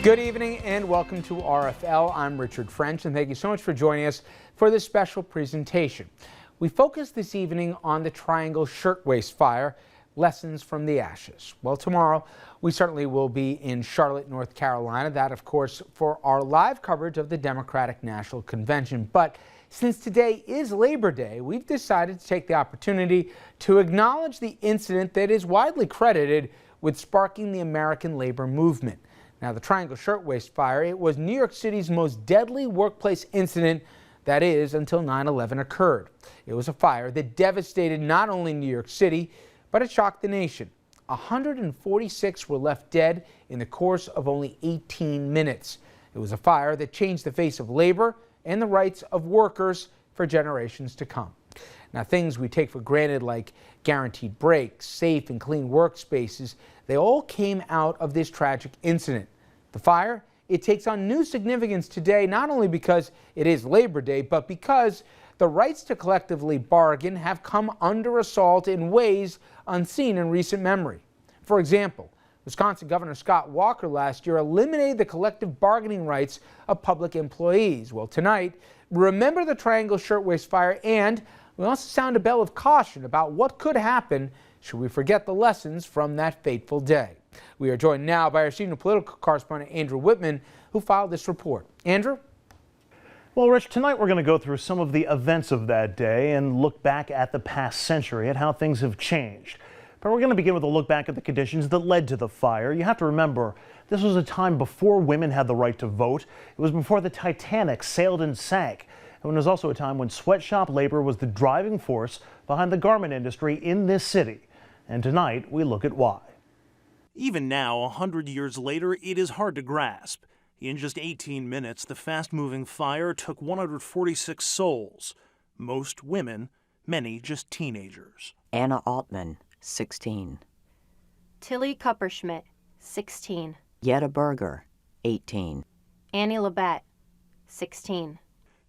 Good evening and welcome to RFL. I'm Richard French, and thank you so much for joining us for this special presentation. We focus this evening on the Triangle Shirtwaist fire, lessons from the ashes. Well, tomorrow we certainly will be in Charlotte, North Carolina. That, of course, for our live coverage of the Democratic National Convention. But since today is Labor Day, we've decided to take the opportunity to acknowledge the incident that is widely credited with sparking the American labor movement. Now, the Triangle Shirtwaist fire, it was New York City's most deadly workplace incident, that is, until 9/11 occurred. It was a fire that devastated not only New York City, but it shocked the nation. 146 were left dead in the course of only 18 minutes. It was a fire that changed the face of labor and the rights of workers for generations to come. Now, things we take for granted like guaranteed breaks, safe and clean workspaces, they all came out of this tragic incident. The fire, it takes on new significance today, not only because it is Labor Day, but because the rights to collectively bargain have come under assault in ways unseen in recent memory. For example, Wisconsin Governor Scott Walker last year eliminated the collective bargaining rights of public employees. Well, tonight, remember the Triangle Shirtwaist fire, and we also sound a bell of caution about what could happen should we forget the lessons from that fateful day. We are joined now by our senior political correspondent, Andrew Whitman, who filed this report. Andrew? Well, Rich, tonight we're going to go through some of the events of that day and look back at the past century at how things have changed. But we're going to begin with a look back at the conditions that led to the fire. You have to remember, this was a time before women had the right to vote. It was before the Titanic sailed and sank. And it was also a time when sweatshop labor was the driving force behind the garment industry in this city. And tonight, we look at why. Even now, 100 years later, it is hard to grasp. In just 18 minutes, the fast-moving fire took 146 souls. Most women, many just teenagers. Anna Altman, 16. Tilly Kupperschmidt, 16. Yetta Berger, 18. Annie Labette, 16.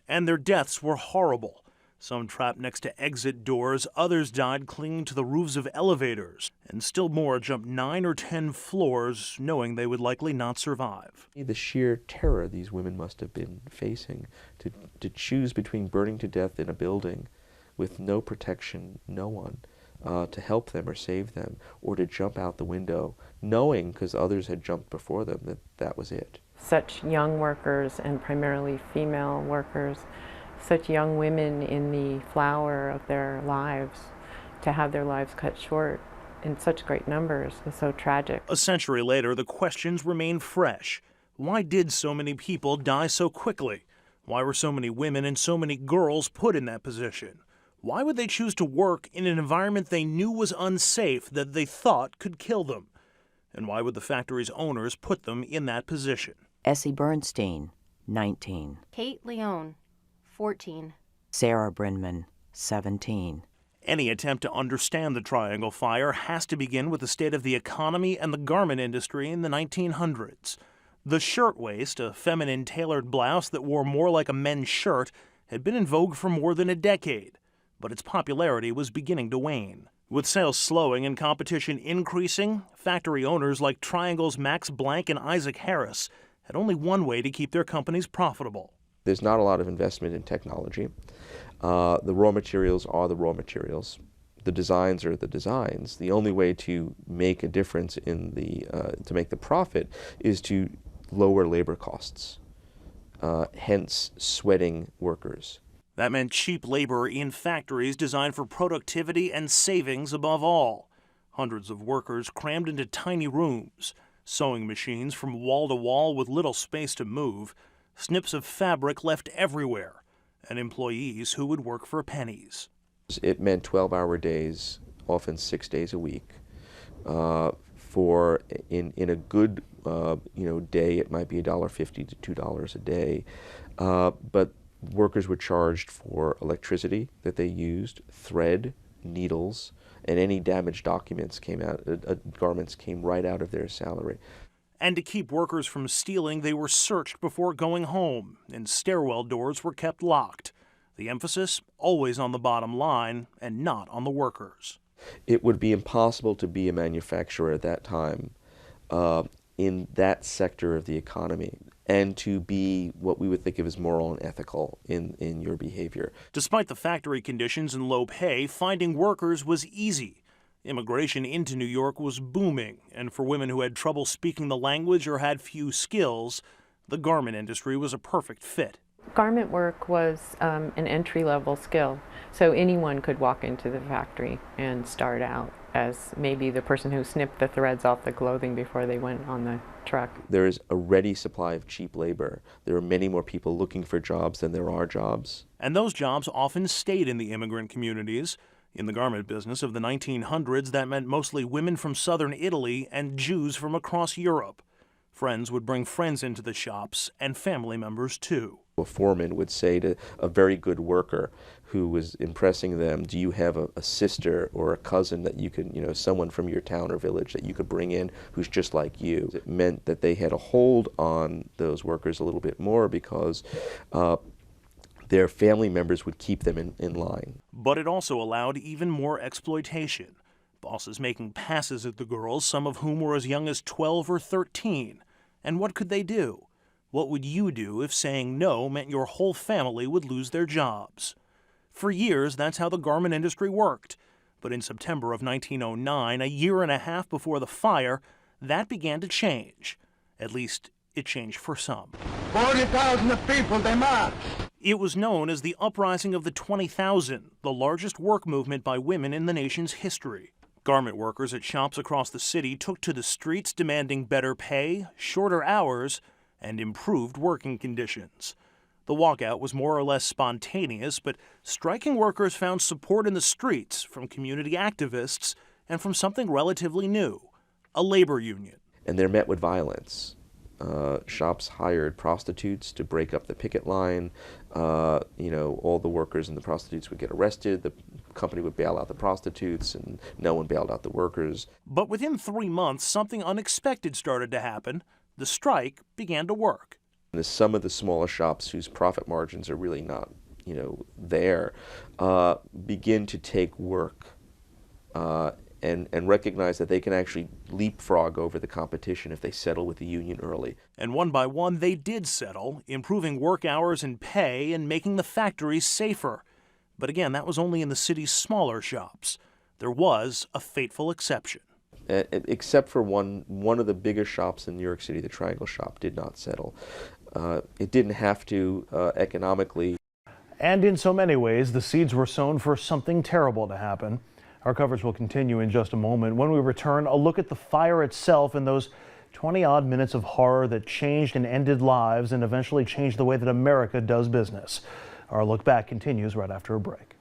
And their deaths were horrible. Some trapped next to exit doors, others died clinging to the roofs of elevators, and still more jumped 9 or 10 floors, knowing they would likely not survive. The sheer terror these women must have been facing, to choose between burning to death in a building with no protection, no one to help them or save them, or to jump out the window, knowing, because others had jumped before them, that that was it. Such young workers, and primarily female workers, such young women in the flower of their lives, to have their lives cut short in such great numbers is so tragic. A century later, the questions remain fresh. Why did so many people die so quickly? Why were so many women and so many girls put in that position? Why would they choose to work in an environment they knew was unsafe, that they thought could kill them? And why would the factory's owners put them in that position? Essie Bernstein, 19. Kate Leone, 14. Sarah Brinman, 17. Any attempt to understand the Triangle Fire has to begin with the state of the economy and the garment industry in the 1900s. The shirtwaist, a feminine tailored blouse that wore more like a men's shirt, had been in vogue for more than a decade, but its popularity was beginning to wane. With sales slowing and competition increasing, factory owners like Triangle's Max Blank and Isaac Harris had only one way to keep their companies profitable. There's not a lot of investment in technology. The raw materials are the raw materials. The designs are the designs. The only way to make a difference in to make the profit is to lower labor costs, hence sweating workers. That meant cheap labor in factories designed for productivity and savings above all. Hundreds of workers crammed into tiny rooms, sewing machines from wall to wall with little space to move, snips of fabric left everywhere, and employees who would work for pennies. It meant 12-hour days, often 6 days a week. In a good day, it might be $1.50 to $2 a day, but workers were charged for electricity that they used, thread, needles, and any damaged documents garments came right out of their salary. And to keep workers from stealing, they were searched before going home, and stairwell doors were kept locked. The emphasis always on the bottom line and not on the workers. It would be impossible to be a manufacturer at that time in that sector of the economy, and to be what we would think of as moral and ethical in your behavior. Despite the factory conditions and low pay, finding workers was easy. Immigration into New York was booming, and for women who had trouble speaking the language or had few skills, the garment industry was a perfect fit. Garment work was an entry-level skill, so anyone could walk into the factory and start out as maybe the person who snipped the threads off the clothing before they went on the truck. There is a ready supply of cheap labor. There are many more people looking for jobs than there are jobs. And those jobs often stayed in the immigrant communities. In the garment business of the 1900s, that meant mostly women from southern Italy and Jews from across Europe. Friends would bring friends into the shops, and family members too. A foreman would say to a very good worker who was impressing them, do you have a sister or a cousin that you can, someone from your town or village that you could bring in who's just like you? It meant that they had a hold on those workers a little bit more because their family members would keep them in line. But it also allowed even more exploitation. Bosses making passes at the girls, some of whom were as young as 12 or 13. And what could they do? What would you do if saying no meant your whole family would lose their jobs? For years, that's how the garment industry worked. But in September of 1909, a year and a half before the fire, that began to change. At least, it changed for some. 40,000 people, they marched. It was known as the Uprising of the 20,000, the largest work movement by women in the nation's history. Garment workers at shops across the city took to the streets demanding better pay, shorter hours, and improved working conditions. The walkout was more or less spontaneous, but striking workers found support in the streets from community activists and from something relatively new, a labor union. And they're met with violence. Shops hired prostitutes to break up the picket line. All the workers and the prostitutes would get arrested. The company would bail out the prostitutes, and no one bailed out the workers. But within 3 months, something unexpected started to happen. The strike began to work. Some of the smaller shops whose profit margins are really not, there, begin to take work and recognize that they can actually leapfrog over the competition if they settle with the union early. And one by one, they did settle, improving work hours and pay and making the factories safer. But again, that was only in the city's smaller shops. There was a fateful exception. Except for one of the biggest shops in New York City, the Triangle Shop, did not settle. It didn't have to economically. And in so many ways, the seeds were sown for something terrible to happen. Our coverage will continue in just a moment. When we return, a look at the fire itself and those 20-odd minutes of horror that changed and ended lives and eventually changed the way that America does business. Our look back continues right after a break.